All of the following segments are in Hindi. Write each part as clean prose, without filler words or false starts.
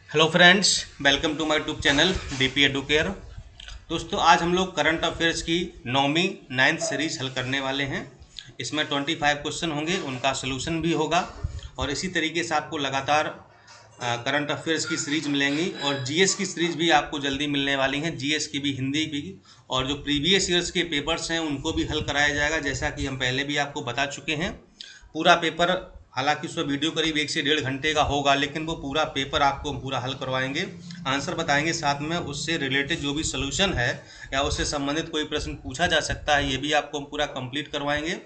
Hello friends, welcome to my YouTube channel DP Educare. दोस्तों, आज हम लोग करंट अफेयर्स की 9वीं 9th सीरीज हल करने वाले हैं। इसमें 25 क्वेश्चन होंगे, उनका सोल्यूशन भी होगा और इसी तरीके से आपको लगातार करंट अफेयर्स की सीरीज मिलेंगी और जीएस की सीरीज भी आपको जल्दी मिलने वाली हैं। जीएस की भी, हिंदी भी, और जो प्रीवियस ईयर्स के पेपर्स हैं उनको भी हल कराया जाएगा, जैसा कि हम पहले भी आपको बता चुके हैं। पूरा पेपर, हालांकि उसमें वीडियो करीब 1 से 1.5 घंटे का होगा, लेकिन वो पूरा पेपर आपको पूरा हल करवाएंगे, आंसर बताएंगे, साथ में उससे रिलेटेड जो भी सोल्यूशन है या उससे संबंधित कोई प्रश्न पूछा जा सकता है ये भी आपको हम पूरा कंप्लीट करवाएंगे।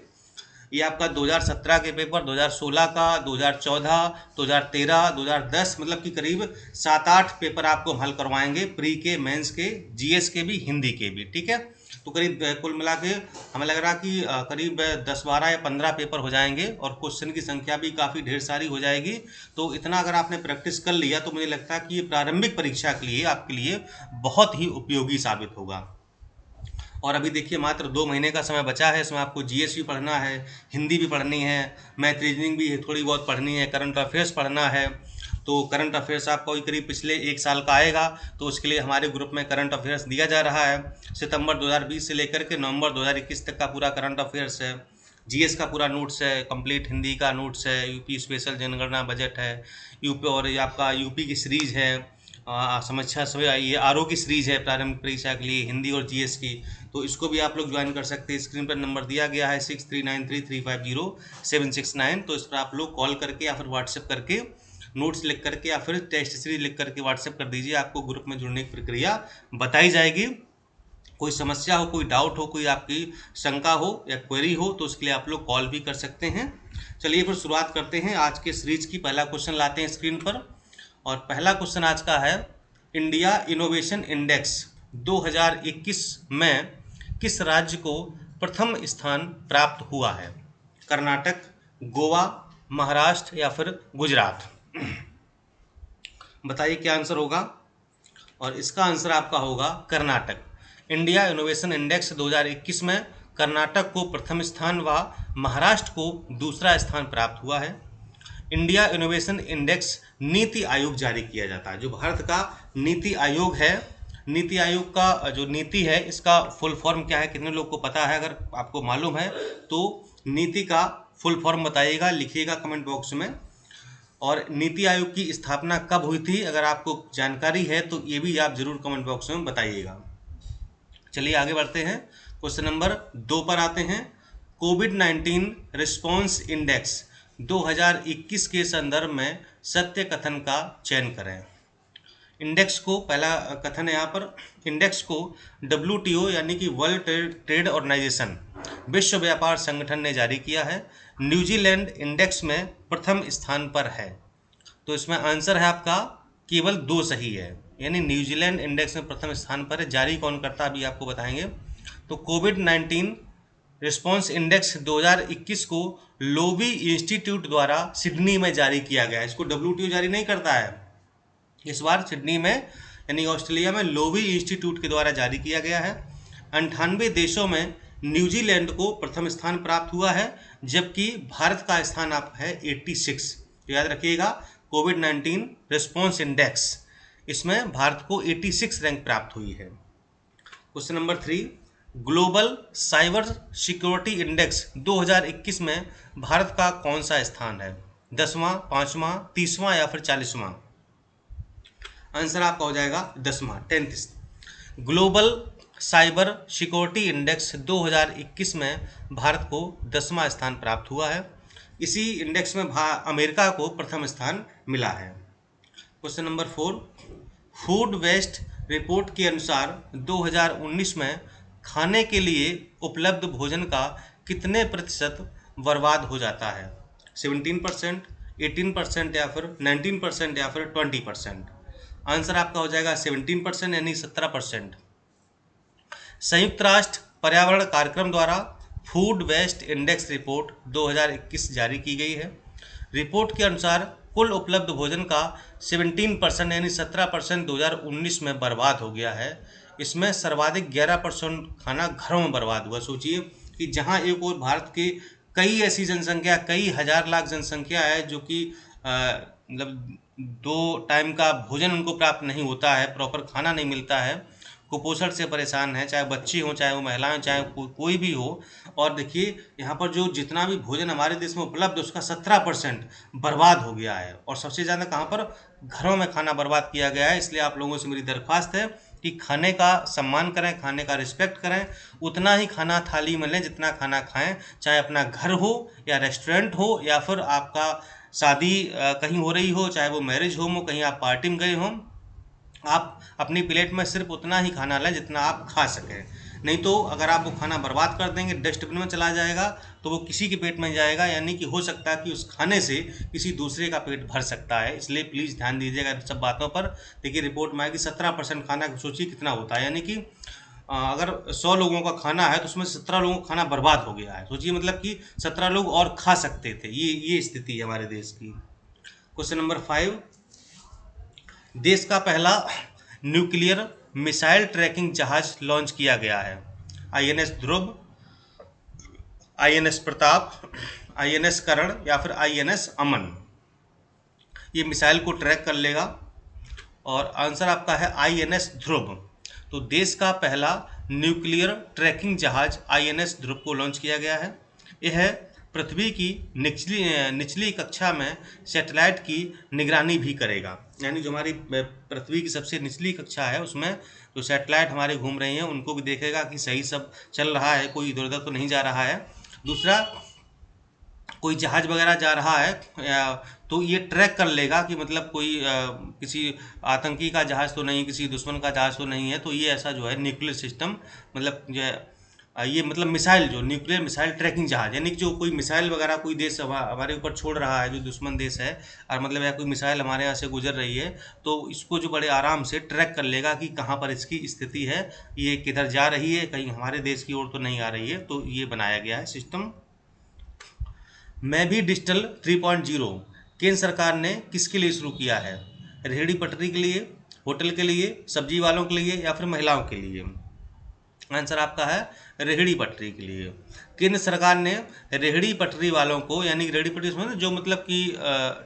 ये आपका 2017 के पेपर, 2016 का, 2014, 2013, 2010, मतलब कि करीब 7-8 पेपर आपको हम हल करवाएंगे, प्री के, मेंस के, जीएस के भी, हिंदी के भी। ठीक है, तो करीब कुल मिला के हमें लग रहा कि करीब 10-12 या 15 पेपर हो जाएंगे और क्वेश्चन की संख्या भी काफ़ी ढेर सारी हो जाएगी। तो इतना अगर आपने प्रैक्टिस कर लिया तो मुझे लगता है कि ये प्रारंभिक परीक्षा के लिए आपके लिए बहुत ही उपयोगी साबित होगा। और अभी देखिए, मात्र 2 महीने का समय बचा है। इसमें आपको जीएस भी पढ़ना है, हिंदी भी पढ़नी है, मैथ रीजनिंग भी थोड़ी बहुत पढ़नी है, करंट अफेयर्स पढ़ना है। तो करंट अफेयर्स आपका वही करीब पिछले 1 साल का आएगा, तो उसके लिए हमारे ग्रुप में करंट अफेयर्स दिया जा रहा है। सितंबर 2020 से लेकर के नवंबर 2021 तक का पूरा करंट अफेयर्स है। जीएस का पूरा नोट्स है, कंप्लीट हिंदी का नोट्स है, यूपी स्पेशल जनगणना बजट है, यूपी, और ये आपका यूपी की सीरीज है, समीक्षा सब, ये आरओ की सीरीज है प्रारंभिक परीक्षा के लिए, हिंदी और जीएस की। तो इसको भी आप लोग ज्वाइन कर सकते हैं। स्क्रीन पर नंबर दिया गया है 6393350769। तो इस पर आप लोग कॉल करके या फिर व्हाट्सएप करके नोट्स लिख करके या फिर टेस्ट सीरीज लिख करके व्हाट्सएप कर दीजिए। आपको ग्रुप में जुड़ने की प्रक्रिया बताई जाएगी। कोई समस्या हो, कोई डाउट हो, कोई आपकी शंका हो या क्वेरी हो तो उसके लिए आप लोग कॉल भी कर सकते हैं। चलिए फिर शुरुआत करते हैं आज के सीरीज की। पहला क्वेश्चन लाते हैं स्क्रीन पर, और पहला क्वेश्चन आज का है, इंडिया इनोवेशन इंडेक्स 2021 में किस राज्य को प्रथम स्थान प्राप्त हुआ है? कर्नाटक, गोवा, महाराष्ट्र या फिर गुजरात? बताइए क्या आंसर होगा। और इसका आंसर आपका होगा कर्नाटक। इंडिया इनोवेशन इंडेक्स 2021 में कर्नाटक को प्रथम स्थान व महाराष्ट्र को दूसरा स्थान प्राप्त हुआ है। India innovation index NITI Aayog जारी किया जाता है। जो भारत का नीति आयोग है, नीति आयोग का जो नीति है, इसका फुल फॉर्म क्या है, कितने लोग को पता है? अगर आपको मालूम है तो नीति का फुल फॉर्म बताइएगा, लिखिएगा कमेंट बॉक्स में। और नीति आयोग की स्थापना कब हुई थी, अगर आपको जानकारी है तो ये भी आप जरूर कमेंट बॉक्स में बताइएगा। चलिए आगे बढ़ते हैं, क्वेश्चन नंबर 2 पर आते हैं। कोविड-19 रिस्पॉन्स इंडेक्स 2021 के संदर्भ में सत्य कथन का चयन करें। इंडेक्स को, पहला कथन है यहाँ पर, इंडेक्स को WTO यानी कि वर्ल्ड ट्रेड ऑर्गेनाइजेशन, विश्व व्यापार संगठन ने जारी किया है। न्यूजीलैंड इंडेक्स में प्रथम स्थान पर है। तो इसमें आंसर है आपका केवल 2 सही है, यानी न्यूजीलैंड इंडेक्स में प्रथम स्थान पर है। जारी कौन करता अभी आपको बताएंगे। तो कोविड-19 रिस्पॉन्स इंडेक्स 2021 को लोवी इंस्टीट्यूट द्वारा सिडनी में जारी किया गया है। इसको WTO जारी नहीं करता है, इस बार सिडनी में यानी ऑस्ट्रेलिया में लोवी इंस्टीट्यूट के द्वारा जारी किया गया है। 98 देशों में न्यूजीलैंड को प्रथम स्थान प्राप्त हुआ है, जबकि भारत का स्थान आप है 86। तो याद रखिएगा, कोविड-19 रिस्पॉन्स इंडेक्स, इसमें भारत को 86 रैंक प्राप्त हुई है। Question number 3, global cyber security index 2021 में भारत का कौन सा स्थान है? 10वां, 5वां, 30वां या फिर 40वां? आंसर आपका हो जाएगा 10वां, 10th। Global cyber security index 2021 में भारत को 10वां स्थान प्राप्त हुआ है। इसी इंडेक्स में अमेरिका को प्रथम स्थान मिला है। Question number 4, food waste report के अनुसार 2019 में खाने के लिए उपलब्ध भोजन का कितने प्रतिशत बर्बाद हो जाता है? 17%, 18% या फिर 19% या फिर 20%? आंसर आपका हो जाएगा 17%, यानी 17%। संयुक्त राष्ट्र पर्यावरण कार्यक्रम द्वारा फूड वेस्ट इंडेक्स रिपोर्ट 2021 जारी की गई है। रिपोर्ट के अनुसार कुल उपलब्ध भोजन का 17% यानी 17% 2019 में बर्बाद हो गया है। इसमें सर्वाधिक 11% खाना घरों में बर्बाद हुआ। सोचिए कि जहां एक और भारत के कई ऐसी जनसंख्या, कई हजार लाख जनसंख्या है जो कि मतलब 2 टाइम का भोजन उनको प्राप्त नहीं होता है, प्रॉपर खाना नहीं मिलता है, कुपोषण से परेशान है, चाहे बच्चे हों, चाहे वो महिलाएं, चाहे कोई भी हो। और देखिए यहाँ पर जो जितना भी भोजन हमारे देश में उपलब्ध है उसका 17% बर्बाद हो गया है, और सबसे ज़्यादा कहाँ पर, घरों में खाना बर्बाद किया गया है। इसलिए आप लोगों से मेरी दरख्वास्त है कि खाने का सम्मान करें, खाने का रिस्पेक्ट करें, उतना ही खाना थाली में लें जितना खाना खाएं, चाहे अपना घर हो या रेस्टोरेंट हो या फिर आपका शादी कहीं हो रही हो, चाहे वो मैरिज होम हो, कहीं आप पार्टी में गए हों, आप अपनी प्लेट में सिर्फ उतना ही खाना लें जितना आप खा सकें। नहीं तो अगर आप वो खाना बर्बाद कर देंगे, डस्टबिन में चला जाएगा, तो वो किसी के पेट में जाएगा, यानी कि हो सकता है कि उस खाने से किसी दूसरे का पेट भर सकता है। इसलिए प्लीज़ ध्यान दीजिएगा इन सब बातों पर। देखिए रिपोर्ट में आया कि 17% खाना, सोचिए कितना होता है, यानी कि अगर 100 लोगों का खाना है तो उसमें 17 लोगों का खाना बर्बाद हो गया है। सोचिए मतलब कि 17 लोग और खा सकते थे। ये स्थिति है हमारे देश की। क्वेश्चन नंबर 5, देश का पहला न्यूक्लियर मिसाइल ट्रैकिंग जहाज लॉन्च किया गया है। आईएनएस ध्रुव, आईएनएस प्रताप, आईएनएस करण या फिर आईएनएस अमन, ये मिसाइल को ट्रैक कर लेगा। और आंसर आपका है आईएनएस ध्रुव। तो देश का पहला न्यूक्लियर ट्रैकिंग जहाज आईएनएस ध्रुव को लॉन्च किया गया है। यह पृथ्वी की निचली कक्षा में सैटेलाइट की निगरानी भी करेगा, यानी जो हमारी पृथ्वी की सबसे निचली कक्षा है उसमें जो सैटेलाइट हमारे घूम रही हैं उनको भी देखेगा कि सही सब चल रहा है, कोई इधर उधर तो नहीं जा रहा है। दूसरा, कोई जहाज वगैरह जा रहा है तो ये ट्रैक कर लेगा कि मतलब कोई किसी आतंकी का जहाज़ तो नहीं, किसी दुश्मन का जहाज़ तो नहीं है। तो ये ऐसा जो है न्यूक्लियर सिस्टम, मतलब ये मतलब मिसाइल, जो न्यूक्लियर मिसाइल ट्रैकिंग जहाज, यानी कि जो कोई मिसाइल वगैरह कोई देश हमारे ऊपर छोड़ रहा है जो दुश्मन देश है, और मतलब या कोई मिसाइल हमारे यहाँ से गुजर रही है, तो इसको जो बड़े आराम से ट्रैक कर लेगा कि कहाँ पर इसकी स्थिति है, ये किधर जा रही है, कहीं हमारे देश की ओर तो नहीं आ रही है। तो ये बनाया गया है सिस्टम। मैं भी डिजिटल 3.0 केंद्र सरकार ने किसके लिए शुरू किया है? रेहड़ी पटरी के लिए, होटल के लिए, सब्जी वालों के लिए या फिर महिलाओं के लिए? आंसर आपका है रेहड़ी पटरी के लिए। केंद्र सरकार ने रेहड़ी पटरी वालों को, यानी रेहड़ी पटरी में जो मतलब कि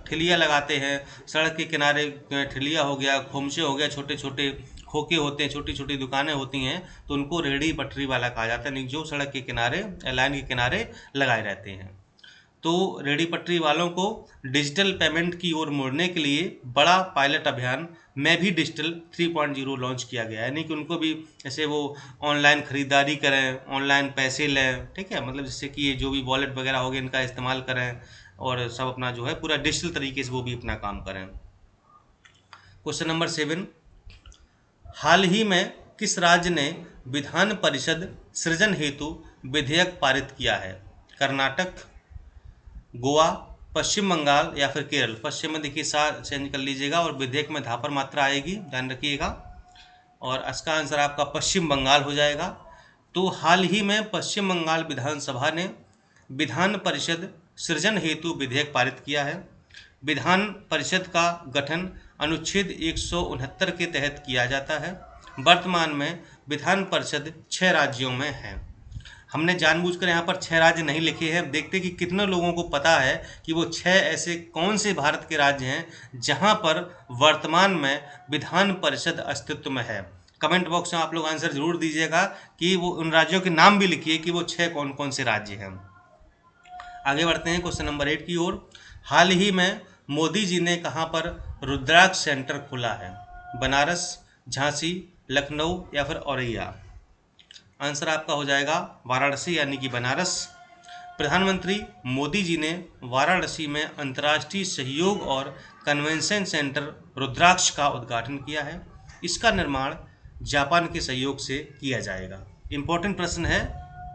ठेलिया लगाते हैं सड़क के किनारे, ठेलिया हो गया, खोमचे हो गया, छोटे छोटे खोखे होते हैं, छोटी छोटी दुकानें होती हैं, तो उनको रेहड़ी पटरी वाला कहा जाता है, यानी जो सड़क के किनारे, लाइन के किनारे लगाए रहते हैं। तो रेहड़ी पटरी वालों को डिजिटल पेमेंट की ओर मोड़ने के लिए बड़ा पायलट अभियान मैं भी डिजिटल 3.0 लॉन्च किया गया है, यानी कि उनको भी ऐसे वो ऑनलाइन ख़रीदारी करें, ऑनलाइन पैसे लें, ठीक है, मतलब जिससे कि ये जो भी वॉलेट वगैरह हो गए इनका इस्तेमाल करें और सब अपना जो है पूरा डिजिटल तरीके से वो भी अपना काम करें। क्वेश्चन नंबर 7, हाल ही में किस राज्य ने विधान परिषद सृजन हेतु विधेयक पारित किया है? कर्नाटक, गोवा, पश्चिम बंगाल या फिर केरल? पश्चिम में देखिए सा चेंज कर लीजिएगा और विधेयक में धापर मात्रा आएगी, ध्यान रखिएगा। और इसका आंसर आपका पश्चिम बंगाल हो जाएगा। तो हाल ही में पश्चिम बंगाल विधानसभा ने विधान परिषद सृजन हेतु विधेयक पारित किया है। विधान परिषद का गठन अनुच्छेद 169 के तहत किया जाता है। वर्तमान में विधान परिषद 6 राज्यों में है। हमने जानबूझकर यहाँ पर 6 राज्य नहीं लिखे हैं, देखते कि कितने लोगों को पता है कि वो 6 ऐसे कौन से भारत के राज्य हैं जहाँ पर वर्तमान में विधान परिषद अस्तित्व में है। कमेंट बॉक्स में आप लोग आंसर जरूर दीजिएगा कि वो उन राज्यों के नाम भी लिखिए कि वो 6 कौन कौन से राज्य हैं। आगे बढ़ते हैं क्वेश्चन नंबर 8 की ओर। हाल ही में मोदी जी ने कहाँ पर रुद्राक्ष सेंटर खोला है? बनारस, झांसी, लखनऊ या फिर औरैया? आंसर आपका हो जाएगा वाराणसी, यानी कि बनारस। प्रधानमंत्री मोदी जी ने वाराणसी में अंतर्राष्ट्रीय सहयोग और कन्वेंशन सेंटर रुद्राक्ष का उद्घाटन किया है। इसका निर्माण जापान के सहयोग से किया जाएगा। इम्पोर्टेंट प्रश्न है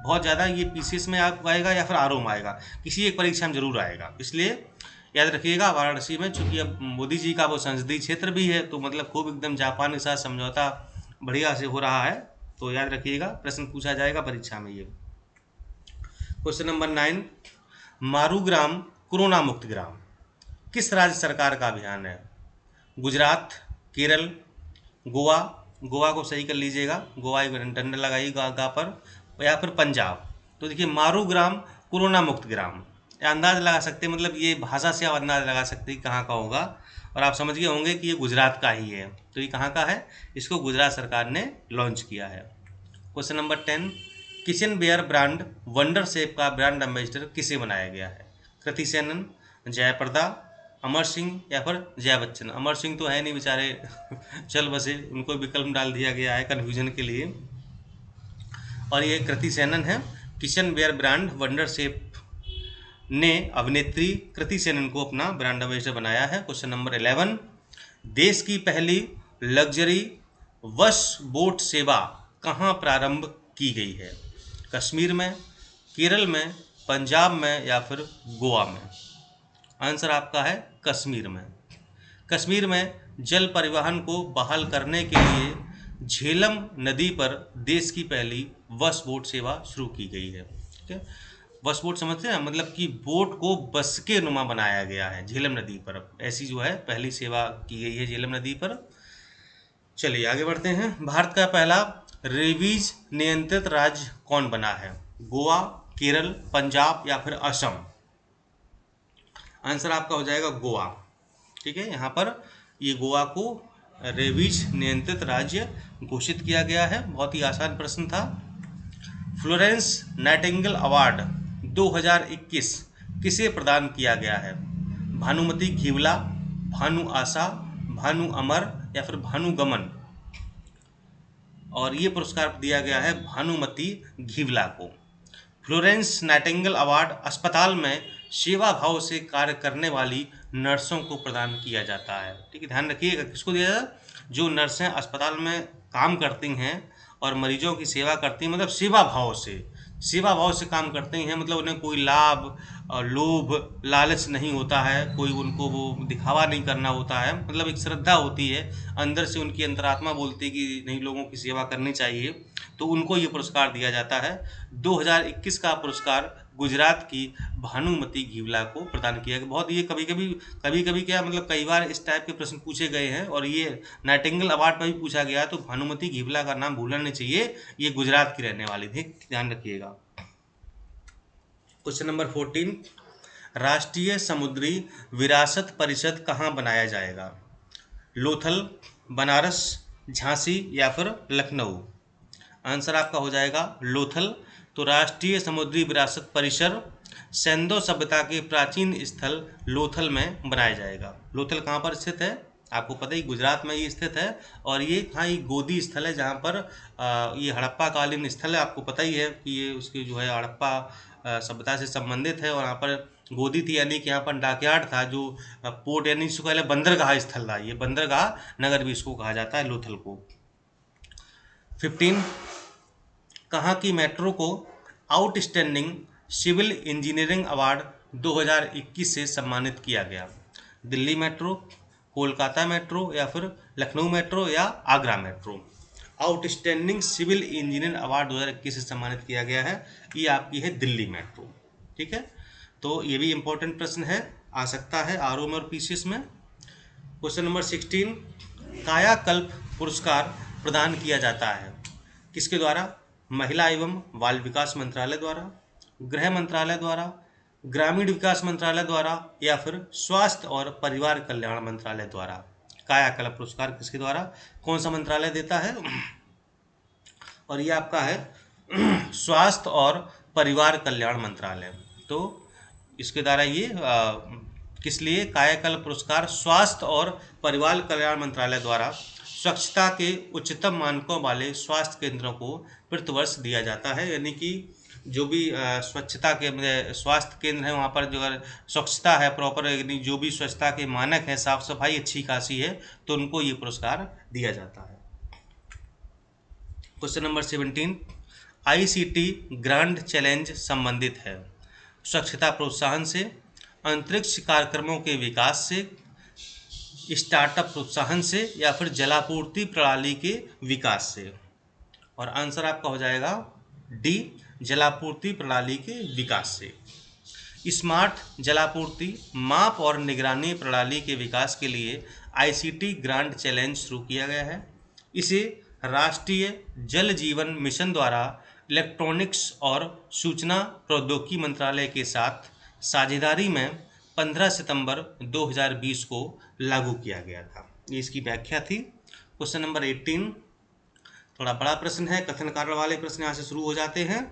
बहुत ज़्यादा, ये पीसीएस में आपको आएगा या फिर आरओ में आएगा, किसी एक परीक्षा में जरूर आएगा, इसलिए याद रखिएगा। वाराणसी में चूंकि अब मोदी जी का वो संसदीय क्षेत्र भी है, तो मतलब खूब एकदम जापान के साथ समझौता बढ़िया से हो रहा है, तो याद रखिएगा, प्रश्न पूछा जाएगा परीक्षा में ये। क्वेश्चन नंबर 9, मारूग्राम कोरोना मुक्त ग्राम किस राज्य सरकार का अभियान है? गुजरात, केरल, गोवा, गोवा को सही कर लीजिएगा, गोवा एक डंडा लगाइए गा पर, या फिर पंजाब। तो देखिए मारूग्राम कोरोना मुक्त ग्राम या अंदाज लगा सकते हैं, मतलब ये भाषा से आप अंदाज लगा सकते हैं कहाँ का होगा, और आप समझ गए होंगे कि ये गुजरात का ही है। तो ये कहाँ का है, इसको गुजरात सरकार ने लॉन्च किया है। Question number 10, kitchen where brand wonder chef का ब्रांड एम्बेसडर किसे बनाया गया है? कृति सेनन, जयप्रदा, अमर सिंह या फिर जया बच्चन। अमर सिंह तो है नहीं बेचारे चल बसे, उनको विकल्प डाल दिया गया है कन्फ्यूजन के लिए, और ये कृति सेनन है। Kitchen where brand wonder chef ने अभिनेत्री कृति सेनन को अपना ब्रांड एम्बेसडर बनाया है। क्वेश्चन नंबर 11, देश की पहली लग्जरी बस बोट सेवा कहाँ प्रारंभ की गई है? कश्मीर में, केरल में, पंजाब में या फिर गोवा में? आंसर आपका है कश्मीर में। कश्मीर में जल परिवहन को बहाल करने के लिए झेलम नदी पर देश की पहली बस बोट सेवा शुरू की गई है। ठीक है, बस बोट समझते हैं, मतलब कि बोट को बस के नुमा बनाया गया है झेलम नदी पर, ऐसी जो है पहली सेवा की गई है झेलम नदी पर। चलिए आगे बढ़ते हैं। भारत का पहला रेबीज नियंत्रित राज्य कौन बना है? गोवा, केरल, पंजाब या फिर असम? आंसर आपका हो जाएगा गोवा। ठीक है, यहाँ पर ये गोवा को रेबीज नियंत्रित राज्य घोषित किया गया है। बहुत ही आसान प्रश्न था। फ्लोरेंस नाइटिंगेल अवार्ड 2021 किसे प्रदान किया गया है? भानुमति घिवला, भानु आशा, भानु अमर या फिर भानु गमन? और ये पुरस्कार दिया गया है भानुमति घिवला को। फ्लोरेंस नाइटिंगेल अवार्ड अस्पताल में सेवा भाव से कार्य करने वाली नर्सों को प्रदान किया जाता है। ठीक है, ध्यान रखिएगा, किसको दिया जाता है? जो नर्सें अस्पताल में काम करती हैं और मरीजों की सेवा करती हैं, मतलब सेवा भाव से काम करते हैं, मतलब उन्हें कोई लाभ लोभ लालच नहीं होता है, कोई उनको वो दिखावा नहीं करना होता है, मतलब एक श्रद्धा होती है अंदर से, उनकी अंतरात्मा बोलती है कि नहीं, लोगों की सेवा करनी चाहिए, तो उनको ये पुरस्कार दिया जाता है। 2021 का पुरस्कार गुजरात की भानुमति घिवला को प्रदान किया गया। बहुत ये कभी कभी क्या, मतलब कई बार इस टाइप के प्रश्न पूछे गए हैं, और ये नाइटिंगेल अवार्ड पर भी पूछा गया, तो भानुमति घिवला का नाम भूलना नहीं चाहिए, ये गुजरात की रहने वाली थी, ध्यान रखिएगा। क्वेश्चन नंबर 14, राष्ट्रीय समुद्री विरासत परिषद कहाँ बनाया जाएगा? लोथल, बनारस, झांसी या फिर लखनऊ? आंसर आपका हो जाएगा लोथल। तो राष्ट्रीय समुद्री विरासत परिसर सैंधव सभ्यता के प्राचीन स्थल लोथल में बनाया जाएगा। लोथल कहाँ पर स्थित है? आपको पता ही, गुजरात में ये स्थित है, और ये हाँ, ये गोदी स्थल है जहाँ पर ये हड़प्पा कालीन स्थल है। आपको पता ही है कि ये उसकी जो है हड़प्पा सभ्यता से संबंधित है, और यहाँ पर गोदी थी, यानी कि यहाँ पर डॉकयार्ड था, जो पोर्ट, यानी इसको पहले बंदरगाह स्थल था, ये बंदरगाह नगर भी इसको कहा जाता है लोथल को। 15, कहाँ की मेट्रो को आउटस्टैंडिंग सिविल इंजीनियरिंग अवार्ड 2021 से सम्मानित किया गया? दिल्ली मेट्रो, कोलकाता मेट्रो या फिर लखनऊ मेट्रो या Agra metro? Outstanding civil engineering award 2021 से सम्मानित किया गया है, ये आपकी है दिल्ली मेट्रो। ठीक है, तो ये भी इंपॉर्टेंट प्रश्न है, आ सकता है आरओ में और पीसीएस में। क्वेश्चन नंबर 16, कायाकल्प पुरस्कार प्रदान किया जाता है किसके द्वारा? महिला एवं बाल विकास मंत्रालय द्वारा, गृह मंत्रालय द्वारा, ग्रामीण विकास मंत्रालय द्वारा या फिर स्वास्थ्य और परिवार कल्याण मंत्रालय द्वारा? कायाकल्प पुरस्कार किसके द्वारा, कौन सा मंत्रालय देता है? और ये आपका है स्वास्थ्य और परिवार कल्याण मंत्रालय। तो इसके द्वारा ये किस लिए कायाकल्प पुरस्कार? स्वास्थ्य और परिवार कल्याण मंत्रालय द्वारा स्वच्छता के उच्चतम मानकों वाले स्वास्थ्य केंद्रों को प्रतिवर्ष दिया जाता है, यानी कि जो भी स्वच्छता के स्वास्थ्य केंद्र है वहाँ पर जो स्वच्छता है प्रॉपर, यानी जो भी स्वच्छता के मानक है, साफ सफाई अच्छी खासी है, तो उनको ये पुरस्कार दिया जाता है। Question number 17, ICT grand challenge संबंधित है स्वच्छता प्रोत्साहन से, अंतरिक्ष कार्यक्रमों के विकास से, स्टार्टअप प्रोत्साहन से या फिर जलापूर्ति प्रणाली के विकास से? और आंसर आपका हो जाएगा डी, जलापूर्ति प्रणाली के विकास से। स्मार्ट जलापूर्ति माप और निगरानी प्रणाली के विकास के लिए आईसीटी ग्रांड चैलेंज शुरू किया गया है। इसे राष्ट्रीय जल जीवन मिशन द्वारा इलेक्ट्रॉनिक्स और सूचना प्रौद्योगिकी मंत्रालय के साथ साझेदारी में 15 सितंबर 2020 को लागू किया गया था। ये इसकी व्याख्या थी। क्वेश्चन नंबर 18 थोड़ा बड़ा प्रश्न है, कथन कारण वाले प्रश्न यहाँ से शुरू हो जाते हैं।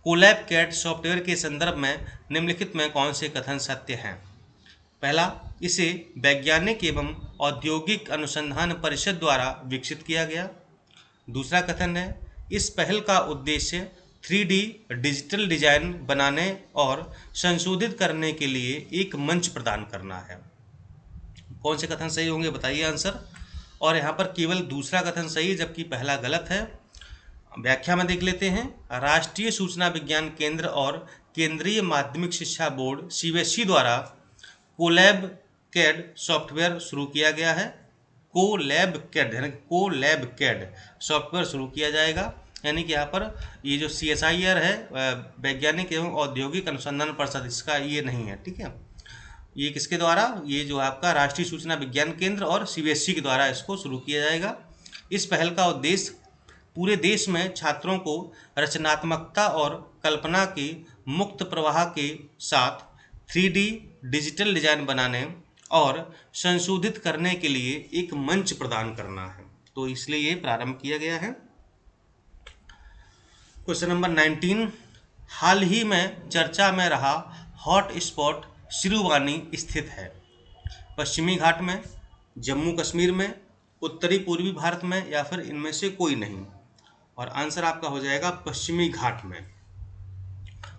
कोलैब कैट सॉफ्टवेयर के संदर्भ में निम्नलिखित में कौन से कथन सत्य हैं? पहला, इसे वैज्ञानिक एवं औद्योगिक अनुसंधान परिषद द्वारा विकसित किया गया। दूसरा कथन है, इस पहल का उद्देश्य 3D डिजिटल डिजाइन बनाने और संशोधित करने के लिए एक मंच प्रदान करना है। कौन से कथन सही होंगे बताइए आंसर। और यहाँ पर केवल दूसरा कथन सही है जबकि पहला गलत है। व्याख्या में देख लेते हैं। राष्ट्रीय सूचना विज्ञान केंद्र और केंद्रीय माध्यमिक शिक्षा बोर्ड CBSE द्वारा कोलैब कैड सॉफ्टवेयर शुरू किया गया है। कोलैब कैड सॉफ्टवेयर शुरू किया जाएगा, यानी कि यहाँ पर ये जो CSIR है वैज्ञानिक एवं औद्योगिक अनुसंधान परिषद, इसका ये नहीं है, ठीक है। ये किसके द्वारा? ये जो आपका राष्ट्रीय सूचना विज्ञान केंद्र और CBSE के द्वारा इसको शुरू किया जाएगा। इस पहल का उद्देश्य पूरे देश में छात्रों को रचनात्मकता और कल्पना के मुक्त प्रवाह के साथ 3D डिजिटल डिजाइन बनाने और संशोधित करने के लिए एक मंच प्रदान करना है, तो इसलिए ये प्रारंभ किया गया है। क्वेश्चन नंबर 19, हाल ही में चर्चा में रहा हॉट स्पॉट सिरुवानी स्थित है? पश्चिमी घाट में, जम्मू कश्मीर में, उत्तरी पूर्वी भारत में, या फिर इनमें से कोई नहीं। और आंसर आपका हो जाएगा पश्चिमी घाट में।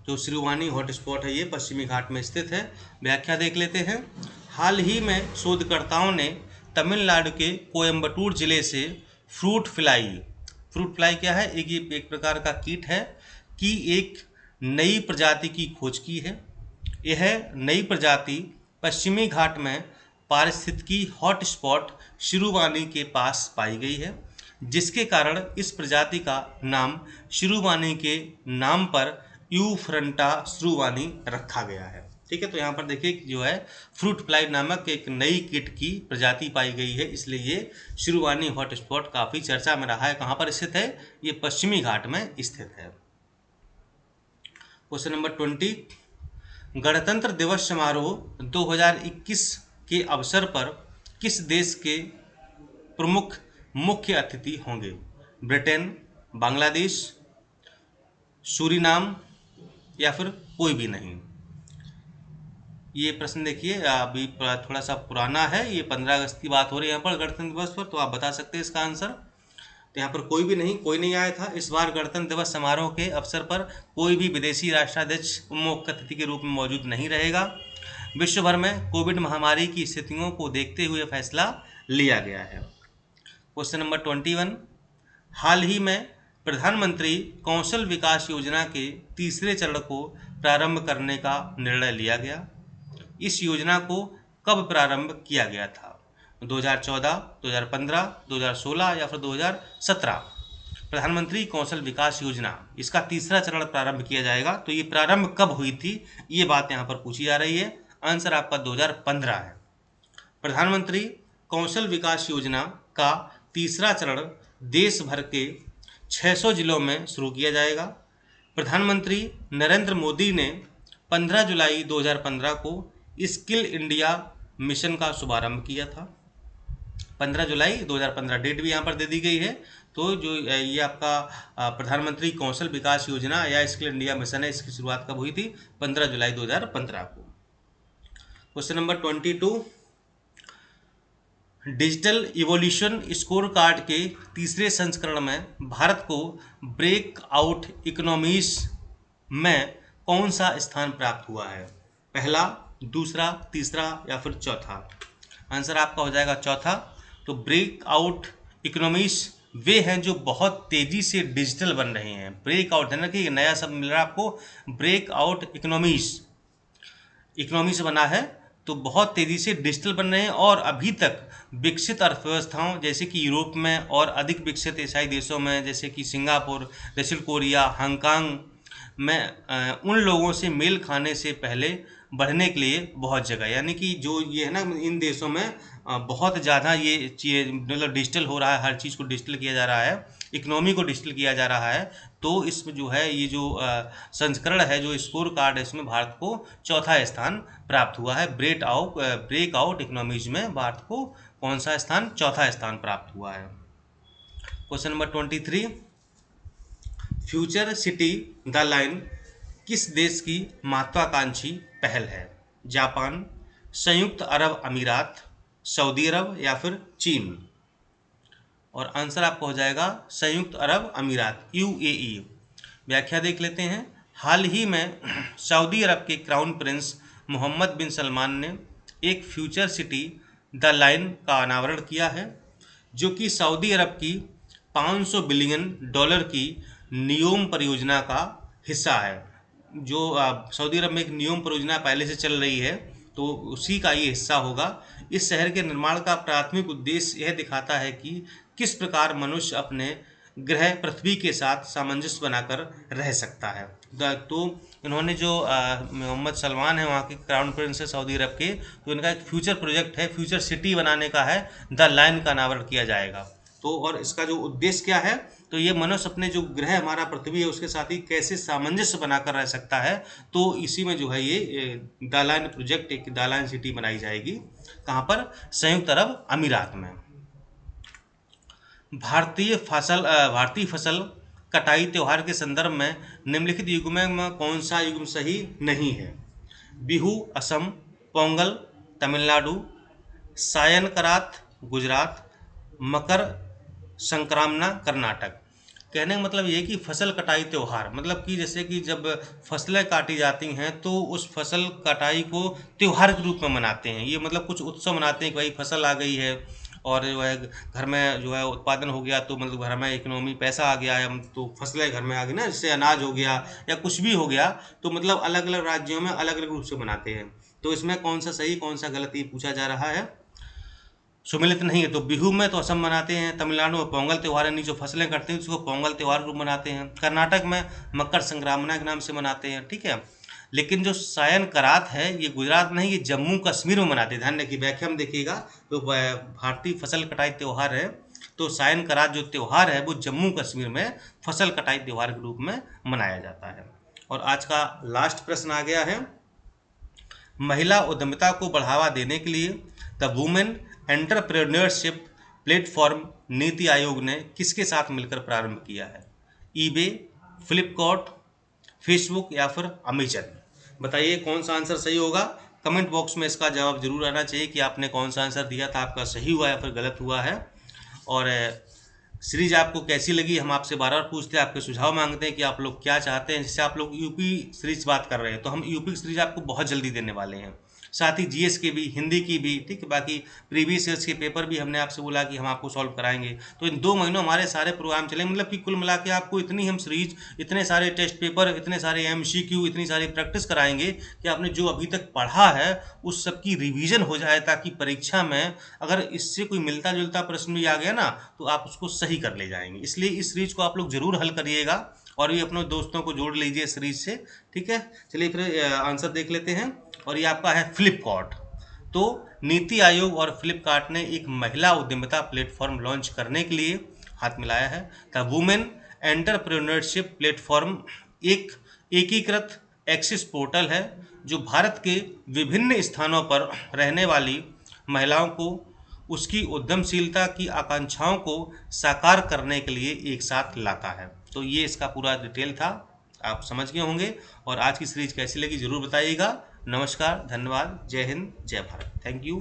जो सिरुवानी हॉटस्पॉट है ये पश्चिमी घाट में स्थित है। व्याख्या देख लेते हैं। हाल ही में शोधकर्ताओं ने तमिलनाडु के कोयम्बटूर जिले से फ्रूट फ्लाई क्या है? एक प्रकार का कीट है कि एक नई प्रजाति की खोज की है। यह नई प्रजाति पश्चिमी घाट में पारिस्थितिकी हॉटस्पॉट सिरुवानी के पास पाई गई है, जिसके कारण इस प्रजाति का नाम सिरुवानी के नाम पर यूफ्रंटा सिरुवानी रखा गया है। ठीक है, तो यहाँ पर देखिए जो है फ्रूट फ्लाई नामक एक नई कीट की प्रजाति पाई गई है, इसलिए ये सिरुवानी हॉटस्पॉट काफ़ी चर्चा में रहा है। कहाँ पर स्थित है? ये पश्चिमी घाट में स्थित है। क्वेश्चन नंबर 20, गणतंत्र दिवस समारोह 2021 के अवसर पर किस देश के प्रमुख मुख्य अतिथि होंगे? ब्रिटेन, बांग्लादेश, सूरीनाम, या फिर कोई भी नहीं। ये प्रश्न देखिए अभी थोड़ा सा पुराना है, ये 15 अगस्त की बात हो रही है यहाँ पर गणतंत्र दिवस पर, तो आप बता सकते हैं इसका आंसर। तो यहाँ पर कोई नहीं आया था। इस बार गणतंत्र दिवस समारोह के अवसर पर कोई भी विदेशी राष्ट्राध्यक्ष मुख्य अतिथि के रूप में मौजूद नहीं रहेगा। विश्व भर में कोविड महामारी की स्थितियों को देखते हुए फैसला लिया गया है। क्वेश्चन नंबर 21, हाल ही में प्रधानमंत्री कौशल विकास योजना के तीसरे चरण को प्रारंभ करने का निर्णय लिया गया। इस योजना को कब प्रारंभ किया गया था? 2014, 2015, 2016 या फिर 2017? प्रधानमंत्री कौशल विकास योजना, इसका तीसरा चरण प्रारंभ किया जाएगा। तो ये प्रारंभ कब हुई थी, ये बात यहाँ पर पूछी जा रही है। आंसर आपका 2015 है। प्रधानमंत्री कौशल विकास योजना का तीसरा चरण देश भर के 600 जिलों में शुरू किया जाएगा। प्रधानमंत्री नरेंद्र मोदी ने 15 जुलाई 2015 को स्किल इंडिया मिशन का शुभारंभ किया था। 15 जुलाई 2015 डेट भी यहाँ पर दे दी गई है। तो जो ये आपका प्रधानमंत्री कौशल विकास योजना या स्किल इंडिया मिशन है, इसकी शुरुआत कब हुई थी? 15 जुलाई 2015 को। Question number 22, digital evolution score card के तीसरे संस्करण में भारत को ब्रेक आउट इकोनॉमीज में कौन सा स्थान प्राप्त हुआ है? पहला, दूसरा, तीसरा या फिर चौथा? आंसर आपका हो जाएगा चौथा। तो ब्रेक आउट इकोनॉमीज वे हैं जो बहुत तेज़ी से डिजिटल बन रहे हैं। ब्रेक आउट है ना कि नया शब्द मिल रहा है आपको, ब्रेक आउट इकोनॉमी से बना है, तो बहुत तेज़ी से डिजिटल बन रहे हैं और अभी तक विकसित अर्थव्यवस्थाओं जैसे कि यूरोप में और अधिक विकसित एशियाई देशों में जैसे कि सिंगापुर, दक्षिण कोरिया, हांगकांग में उन लोगों से मेल खाने से पहले बढ़ने के लिए बहुत जगह, यानी कि जो ये है ना इन देशों में बहुत ज़्यादा ये चीज़ मतलब डिजिटल हो रहा है, हर चीज़ को डिजिटल किया जा रहा है, इकोनॉमी को डिजिटल किया जा रहा है। तो इसमें जो है ये जो संस्करण है, जो स्कोर कार्ड है, इसमें भारत को चौथा स्थान प्राप्त हुआ है। ब्रेकआउट इकोनॉमीज में भारत को कौन सा स्थान? चौथा स्थान प्राप्त हुआ है। Question number 23, future city the line किस देश की महत्वाकांक्षी पहल है? जापान, संयुक्त अरब अमीरात, सऊदी अरब या फिर चीन? और आंसर आपका हो जाएगा संयुक्त अरब अमीरात, यूएई। व्याख्या देख लेते हैं। हाल ही में सऊदी अरब के क्राउन प्रिंस मोहम्मद बिन सलमान ने एक फ्यूचर सिटी द लाइन का अनावरण किया है, जो कि सऊदी अरब की 500 बिलियन डॉलर की नियोम परियोजना का हिस्सा है। जो सऊदी अरब में एक नियोम परियोजना पहले से चल रही है, तो उसी का ये हिस्सा होगा। इस शहर के निर्माण का प्राथमिक उद्देश्य यह दिखाता है कि किस प्रकार मनुष्य अपने ग्रह पृथ्वी के साथ सामंजस्य बनाकर रह सकता है। तो इन्होंने जो मोहम्मद सलमान है, वहाँ के क्राउन प्रिंस है सऊदी अरब के, तो इनका एक फ्यूचर प्रोजेक्ट है, फ्यूचर सिटी बनाने का है, द लाइन का अनावरण किया जाएगा। तो और इसका जो उद्देश्य क्या है, तो ये मनुष्य अपने जो ग्रह हमारा पृथ्वी है उसके साथ ही कैसे सामंजस्य बनाकर रह सकता है, तो इसी में जो है ये द लाइन प्रोजेक्ट, एक द लाइन सिटी बनाई जाएगी। कहाँ पर? संयुक्त अरब अमीरात में। भारतीय फसल कटाई त्योहार के संदर्भ में निम्नलिखित युग्म में कौन सा युग्म सही नहीं है? बिहू असम, पोंगल तमिलनाडु, सायनकरात गुजरात, मकर संक्रामना कर्नाटक। कहने का मतलब ये कि फसल कटाई त्यौहार मतलब कि जैसे कि जब फसलें काटी जाती हैं तो उस फसल कटाई को त्यौहार के रूप में मनाते हैं। ये मतलब कुछ उत्सव मनाते हैं कि भाई फसल आ गई है और जो है घर में जो है उत्पादन हो गया, तो मतलब घर में इकोनॉमी पैसा आ गया है, तो फसलें घर में आ गई ना, जैसे अनाज हो गया या कुछ भी हो गया, तो मतलब अलग अलग राज्यों में अलग अलग रूप से मनाते हैं। तो इसमें कौन सा सही कौन सा गलत ये पूछा जा रहा है। सुमिलित नहीं है। तो बिहू में तो असम मनाते हैं, तमिलनाडु में पोंगल त्यौहार यानी जो फसलें कटती हैं उसको पोंगल त्यौहार रूप मनाते हैं, कर्नाटक में मकर संक्रामना के नाम से मनाते हैं, ठीक है। लेकिन जो सायन करात है ये गुजरात नहीं, ये जम्मू कश्मीर में मनाते हैं। ध्यान रखिए, व्याख्या में देखिएगा, तो भारतीय फसल कटाई त्यौहार है, तो सायन करात जो त्यौहार है वो जम्मू कश्मीर में फसल कटाई त्यौहार के रूप में मनाया जाता है। और आज का लास्ट प्रश्न आ गया है, महिला उद्यमिता को बढ़ावा देने के लिए the women entrepreneurship platform NITI Aayog ने किसके साथ मिलकर प्रारंभ किया है? ईबे, फ्लिपकार्ट, फेसबुक या फिर अमेजन? बताइए कौन सा आंसर सही होगा। कमेंट बॉक्स में इसका जवाब जरूर आना चाहिए कि आपने कौन सा आंसर दिया था, आपका सही हुआ या फिर गलत हुआ है। और सीरीज आपको कैसी लगी हम आपसे बार बार पूछते हैं, आपके सुझाव मांगते हैं कि आप लोग क्या चाहते हैं। जैसे आप लोग यूपी सीरीज बात कर रहे हैं, तो हम यूपी सीरीज आपको बहुत जल्दी देने वाले हैं, साथ ही जीएस के भी, हिंदी की भी, ठीक है। बाकी प्रीवियस ईयर्स के पेपर भी हमने आपसे बोला कि हम आपको सॉल्व कराएंगे। तो इन 2 महीनों हमारे सारे प्रोग्राम चलेंगे, मतलब कि कुल मिला के आपको इतनी हम सीरीज, इतने सारे टेस्ट पेपर, इतने सारे एमसीक्यू, इतनी सारी प्रैक्टिस कराएंगे कि आपने जो अभी तक पढ़ा है उस सब की रिवीजन हो जाए, ताकि परीक्षा में अगर इससे कोई मिलता जुलता प्रश्न भी आ गया ना तो आप उसको सही कर ले जाएंगे। इसलिए इस सीरीज को आप लोग जरूर हल करिएगा और भी अपने दोस्तों को जोड़ लीजिए सीरीज से, ठीक है। चलिए फिर आंसर देख लेते हैं, और ये आपका है फ्लिपकार्ट। तो नीति आयोग और फ्लिपकार्ट ने एक महिला उद्यमिता प्लेटफॉर्म लॉन्च करने के लिए हाथ मिलाया है। द वुमेन एंटरप्रेन्योरशिप प्लेटफॉर्म एक एकीकृत एक्सेस पोर्टल है जो भारत के विभिन्न स्थानों पर रहने वाली महिलाओं को उसकी उद्यमशीलता की आकांक्षाओं को साकार करने के लिए एक साथ लाता है। तो ये इसका पूरा डिटेल था, आप समझ गए होंगे। और आज की सीरीज कैसी लगी जरूर बताइएगा। नमस्कार, धन्यवाद, जय हिंद, जय भारत, थैंक यू।